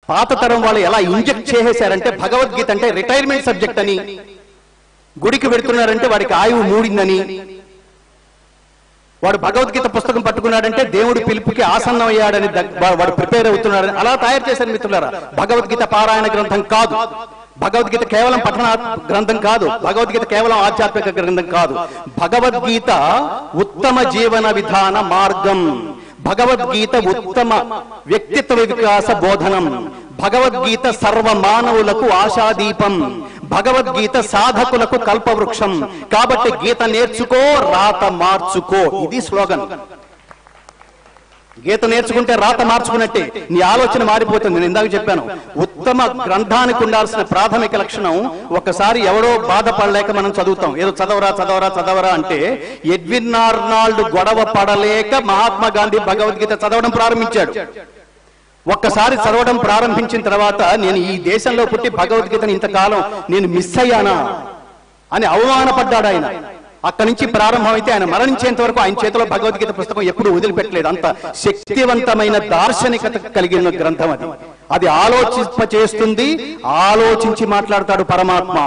పాత తరం వాళ్ళు ఎలా ఇంజెక్ట్ చేసేశారంటే భగవద్గీత అంటే రిటైర్మెంట్ సబ్జెక్ట్ అని, గుడికి వెళ్తున్నారంటే వాడికి ఆయువు మూడిందని, వాడు భగవద్గీత పుస్తకం పట్టుకున్నాడంటే దేవుడి పిలుపుకి ఆసన్నం అయ్యాడని వాడు ప్రిపేర్ అవుతున్నాడని అలా తయారు చేశారు మిత్రులారా. భగవద్గీత పారాయణ గ్రంథం కాదు, భగవద్గీత కేవలం పఠన గ్రంథం కాదు, భగవద్గీత కేవలం ఆధ్యాత్మిక గ్రంథం కాదు. భగవద్గీత ఉత్తమ జీవన విధాన మార్గం, భగవద్గీత ఉత్తమ వ్యక్తిత్వ వికాస బోధనం, భగవద్గీత సర్వ మానవులకు ఆశాదీపం, భగవద్గీత సాధకులకు కల్పవృక్షం. కాబట్టి గీత నేర్చుకో, రాత మార్చుకో, ఇది స్లోగన్. గీత నేర్చుకుంటే రాత మార్చుకున్నట్టే, నీ ఆలోచన మారిపోతుంది. నేను ఇందాక చెప్పాను, ఉత్తమ గ్రంథానికి ఉండాల్సిన ప్రాథమిక లక్షణం, ఒకసారి ఎవడో బాధపడలేక మనం చదువుతాం, ఏదో చదవరా చదవరా చదవరా అంటే ఎడ్విన్ ఆర్నాల్డ్ గొడవ పడలేక మహాత్మా గాంధీ భగవద్గీత చదవడం ప్రారంభించాడు. ఒక్కసారి చదవడం ప్రారంభించిన తర్వాత నేను ఈ దేశంలో పుట్టి భగవద్గీతను ఇంతకాలం నేను మిస్ అయ్యానా అని అవమానపడ్డాడు ఆయన. అక్కడి నుంచి ప్రారంభమైతే ఆయన మరణించేంత వరకు ఆయన చేతిలో భగవద్గీత పుస్తకం ఎప్పుడు వదిలిపెట్టలేదు. అంత శక్తివంతమైన దార్శనికత కలిగిన గ్రంథం అది. అది ఆలోచింపచేస్తుంది, ఆలోచించి మాట్లాడతాడు పరమాత్మ.